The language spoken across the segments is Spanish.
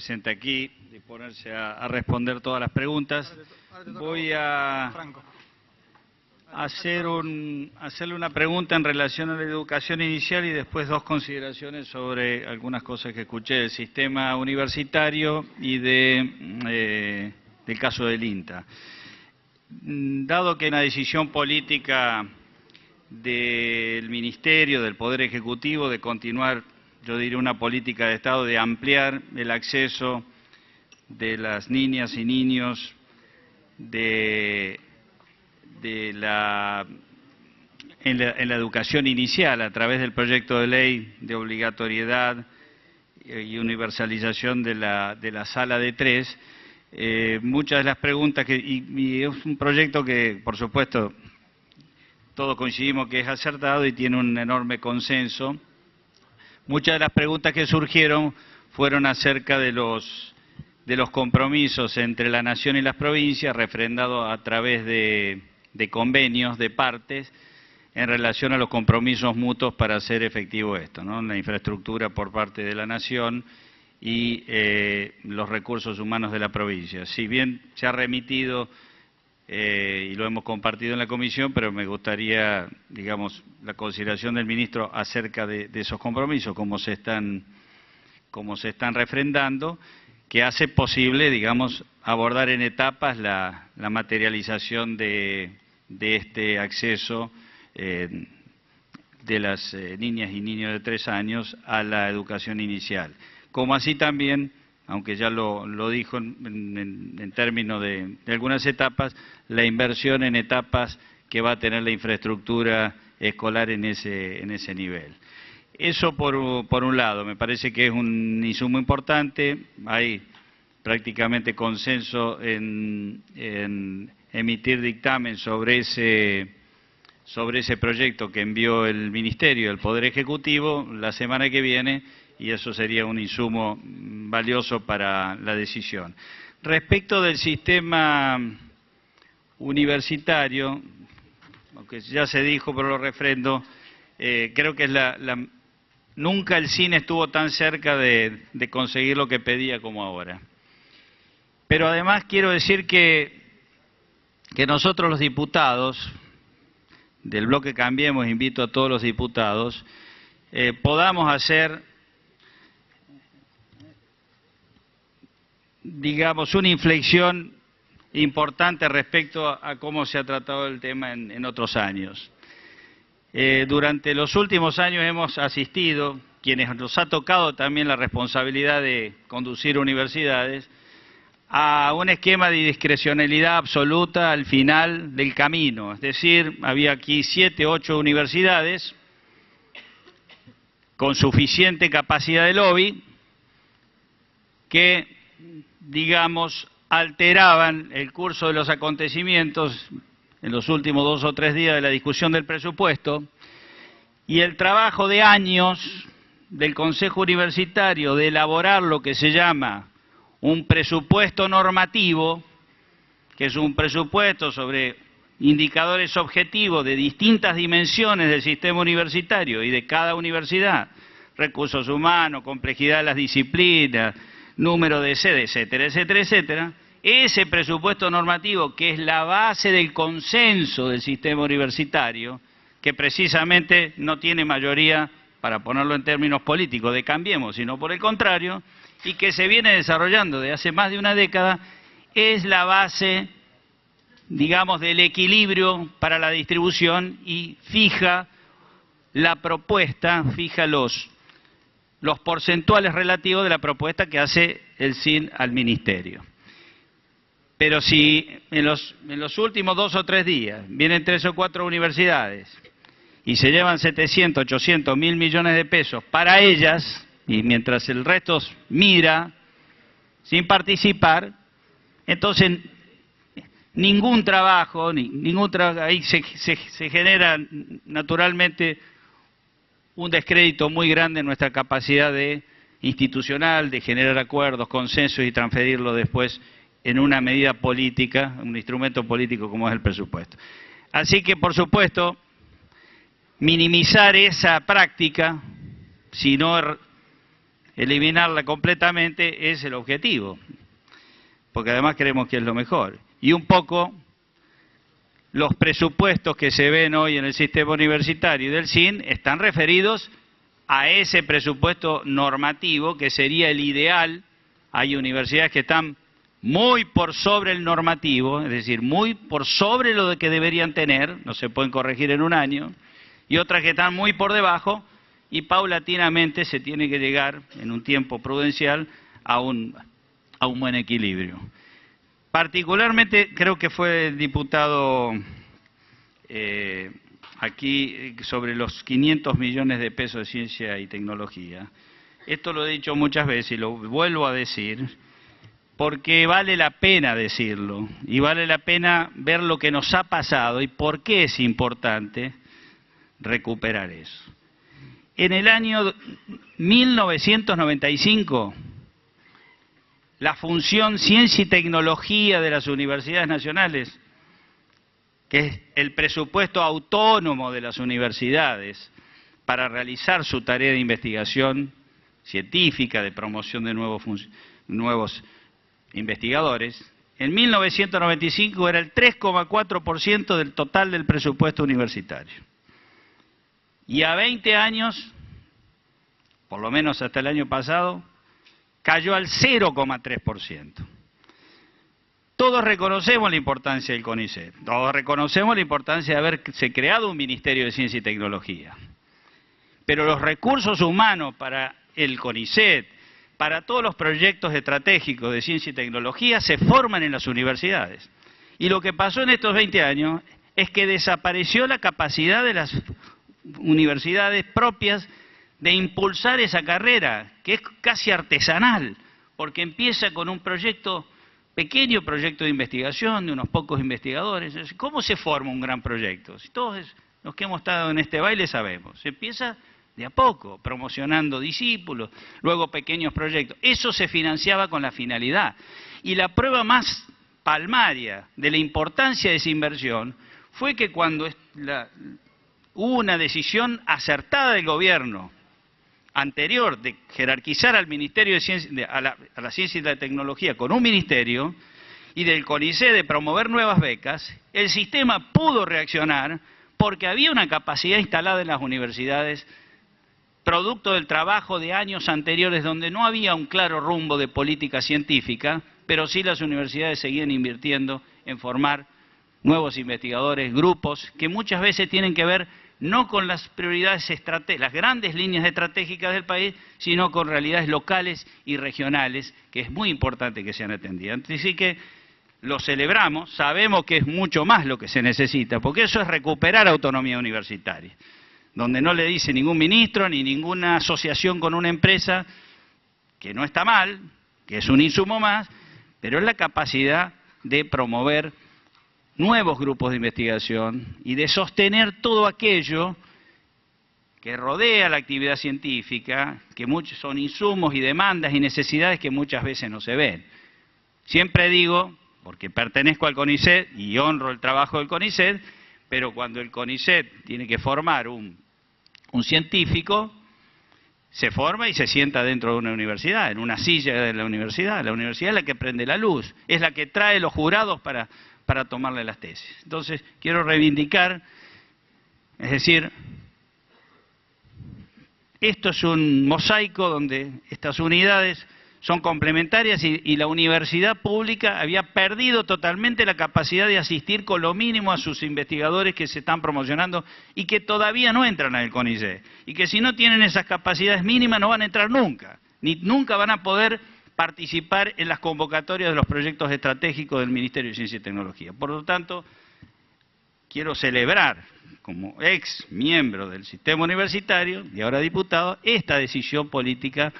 presente aquí, de ponerse a responder todas las preguntas. Voy a hacerle una pregunta en relación a la educación inicial y después dos consideraciones sobre algunas cosas que escuché del sistema universitario y del caso del INTA. Dado que una decisión política del Ministerio, del Poder Ejecutivo, de continuar, yo diría, una política de Estado de ampliar el acceso de las niñas y niños en la educación inicial a través del proyecto de ley de obligatoriedad y universalización de la sala de 3, muchas de las preguntas y es un proyecto que, por supuesto, todos coincidimos que es acertado y tiene un enorme consenso. Muchas de las preguntas que surgieron fueron acerca de los compromisos entre la Nación y las provincias, refrendados a través de convenios de partes, en relación a los compromisos mutuos para hacer efectivo esto, ¿no? La infraestructura por parte de la Nación y los recursos humanos de la provincia. Si bien se ha remitido y lo hemos compartido en la comisión, pero me gustaría, digamos, la consideración del ministro acerca de esos compromisos, cómo se están refrendando, que hace posible, digamos, abordar en etapas la materialización de este acceso de las niñas y niños de 3 años a la educación inicial. Como así también, aunque ya lo dijo en términos de algunas etapas, la inversión en etapas que va a tener la infraestructura escolar en ese nivel. Eso por un lado, me parece que es un insumo importante, hay prácticamente consenso en emitir dictamen sobre ese proyecto que envió el Ministerio, el Poder Ejecutivo, la semana que viene, y eso sería un insumo valioso para la decisión. Respecto del sistema universitario, aunque ya se dijo, pero lo refrendo, creo que nunca el cine estuvo tan cerca de conseguir lo que pedía como ahora. Pero además quiero decir que nosotros los diputados del bloque Cambiemos, invito a todos los diputados, podamos hacer, digamos, una inflexión importante respecto a cómo se ha tratado el tema en otros años. Durante los últimos años hemos asistido, quienes nos ha tocado también la responsabilidad de conducir universidades, a un esquema de discrecionalidad absoluta al final del camino. Es decir, había aquí 7, 8 universidades con suficiente capacidad de lobby que, digamos, alteraban el curso de los acontecimientos en los últimos 2 o 3 días de la discusión del presupuesto, y el trabajo de años del Consejo Universitario de elaborar lo que se llama un presupuesto normativo, que es un presupuesto sobre indicadores objetivos de distintas dimensiones del sistema universitario y de cada universidad, recursos humanos, complejidad de las disciplinas, número de sedes, etcétera, etcétera, etcétera. Ese presupuesto normativo, que es la base del consenso del sistema universitario, que precisamente no tiene mayoría, para ponerlo en términos políticos, de Cambiemos, sino por el contrario, y que se viene desarrollando desde hace más de una década, es la base, digamos, del equilibrio para la distribución y fija la propuesta, fija los porcentuales relativos de la propuesta que hace el SIN al Ministerio. Pero si en los últimos 2 o 3 días vienen 3 o 4 universidades y se llevan 700, 800, 1.000 millones de pesos para ellas, y mientras el resto mira sin participar, entonces ningún trabajo, ahí se genera naturalmente un descrédito muy grande en nuestra capacidad institucional de generar acuerdos, consensos y transferirlo después en una medida política, un instrumento político como es el presupuesto. Así que, por supuesto, minimizar esa práctica, si no eliminarla completamente es el objetivo, porque además creemos que es lo mejor. Y un poco los presupuestos que se ven hoy en el sistema universitario y del CIN están referidos a ese presupuesto normativo que sería el ideal. Hay universidades que están muy por sobre el normativo, es decir, muy por sobre lo que deberían tener, no se pueden corregir en un año, y otras que están muy por debajo, y paulatinamente se tiene que llegar, en un tiempo prudencial, a un buen equilibrio. Particularmente creo que fue el diputado aquí sobre los 500 millones de pesos de ciencia y tecnología. Esto lo he dicho muchas veces y lo vuelvo a decir, porque vale la pena decirlo y vale la pena ver lo que nos ha pasado y por qué es importante recuperar eso. En el año 1995, la función ciencia y tecnología de las universidades nacionales, que es el presupuesto autónomo de las universidades para realizar su tarea de investigación científica, de promoción de nuevos investigadores, en 1995 era el 3,4% del total del presupuesto universitario. Y a 20 años, por lo menos hasta el año pasado, cayó al 0,3%. Todos reconocemos la importancia del CONICET, todos reconocemos la importancia de haberse creado un Ministerio de Ciencia y Tecnología. Pero los recursos humanos para el CONICET, para todos los proyectos estratégicos de ciencia y tecnología, se forman en las universidades. Y lo que pasó en estos 20 años es que desapareció la capacidad de las universidades propias de impulsar esa carrera, que es casi artesanal, porque empieza con un pequeño proyecto de investigación de unos pocos investigadores. ¿Cómo se forma un gran proyecto? Si todos los que hemos estado en este baile sabemos, se empieza de a poco, promocionando discípulos, luego pequeños proyectos. Eso se financiaba con la finalidad. Y la prueba más palmaria de la importancia de esa inversión fue que cuando hubo una decisión acertada del gobierno anterior de jerarquizar al Ministerio de Ciencia, a la Ciencia y la Tecnología con un ministerio, y del CONICET de promover nuevas becas, el sistema pudo reaccionar porque había una capacidad instalada en las universidades, producto del trabajo de años anteriores donde no había un claro rumbo de política científica, pero sí las universidades seguían invirtiendo en formar nuevos investigadores, grupos que muchas veces tienen que ver no con las prioridades las grandes líneas estratégicas del país, sino con realidades locales y regionales, que es muy importante que sean atendidas. Así que lo celebramos, sabemos que es mucho más lo que se necesita, porque eso es recuperar autonomía universitaria, donde no le dice ningún ministro ni ninguna asociación con una empresa, que no está mal, que es un insumo más, pero es la capacidad de promover nuevos grupos de investigación y de sostener todo aquello que rodea la actividad científica, que muchos son insumos y demandas y necesidades que muchas veces no se ven. Siempre digo, porque pertenezco al CONICET y honro el trabajo del CONICET, pero cuando el CONICET tiene que formar un científico, se forma y se sienta dentro de una universidad, en una silla de la universidad. La universidad es la que prende la luz, es la que trae los jurados para tomarle las tesis. Entonces, quiero reivindicar, es decir, esto es un mosaico donde estas unidades son complementarias y la universidad pública había perdido totalmente la capacidad de asistir con lo mínimo a sus investigadores que se están promocionando y que todavía no entran al CONICET. Y que si no tienen esas capacidades mínimas no van a entrar nunca, ni nunca van a poder participar en las convocatorias de los proyectos estratégicos del Ministerio de Ciencia y Tecnología. Por lo tanto, quiero celebrar, como ex miembro del sistema universitario y ahora diputado, esta decisión política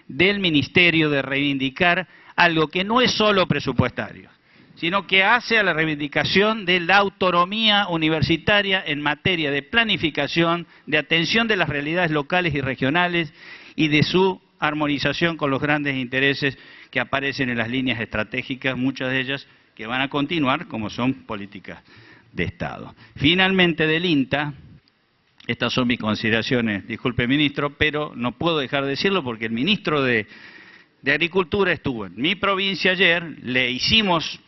del Ministerio de reivindicar algo que no es solo presupuestario, sino que hace a la reivindicación de la autonomía universitaria en materia de planificación, de atención de las realidades locales y regionales y de su armonización con los grandes intereses que aparecen en las líneas estratégicas, muchas de ellas que van a continuar como son políticas de Estado. Finalmente, del INTA, Estas son mis consideraciones, disculpe ministro, pero no puedo dejar de decirlo porque el ministro de Agricultura estuvo en mi provincia ayer, le hicimos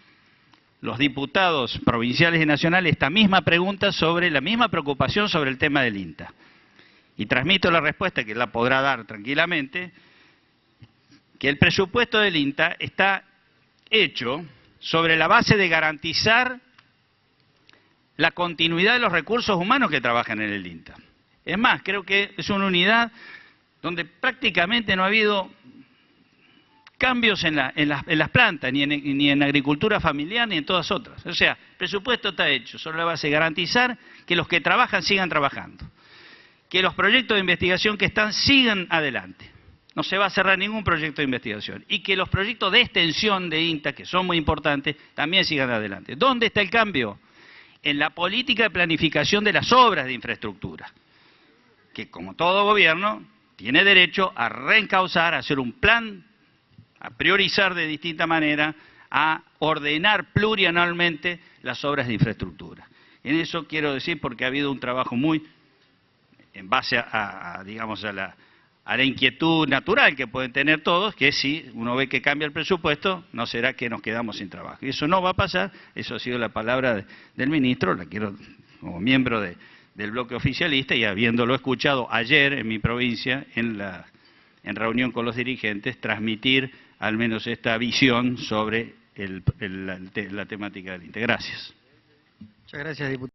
los diputados provinciales y nacionales esta misma pregunta sobre la misma preocupación sobre el tema del INTA. Y transmito la respuesta, que la podrá dar tranquilamente, que el presupuesto del INTA está hecho sobre la base de garantizar la continuidad de los recursos humanos que trabajan en el INTA. Es más, creo que es una unidad donde prácticamente no ha habido cambios en las plantas, ni en agricultura familiar, ni en todas otras. O sea, el presupuesto está hecho sobre la base de garantizar que los que trabajan sigan trabajando, que los proyectos de investigación que están sigan adelante. No se va a cerrar ningún proyecto de investigación. Y que los proyectos de extensión de INTA, que son muy importantes, también sigan adelante. ¿Dónde está el cambio? En la política de planificación de las obras de infraestructura, que como todo gobierno tiene derecho a reencauzar, a hacer un plan, a priorizar de distinta manera, a ordenar plurianualmente las obras de infraestructura. En eso quiero decir, porque ha habido un trabajo muy, en base digamos, a la inquietud natural que pueden tener todos, que si uno ve que cambia el presupuesto, no será que nos quedamos sin trabajo. Y eso no va a pasar, eso ha sido la palabra del ministro, la quiero como miembro del bloque oficialista y habiéndolo escuchado ayer en mi provincia, en reunión con los dirigentes, transmitir al menos esta visión sobre la temática del INTA. Gracias. Muchas gracias, diputado.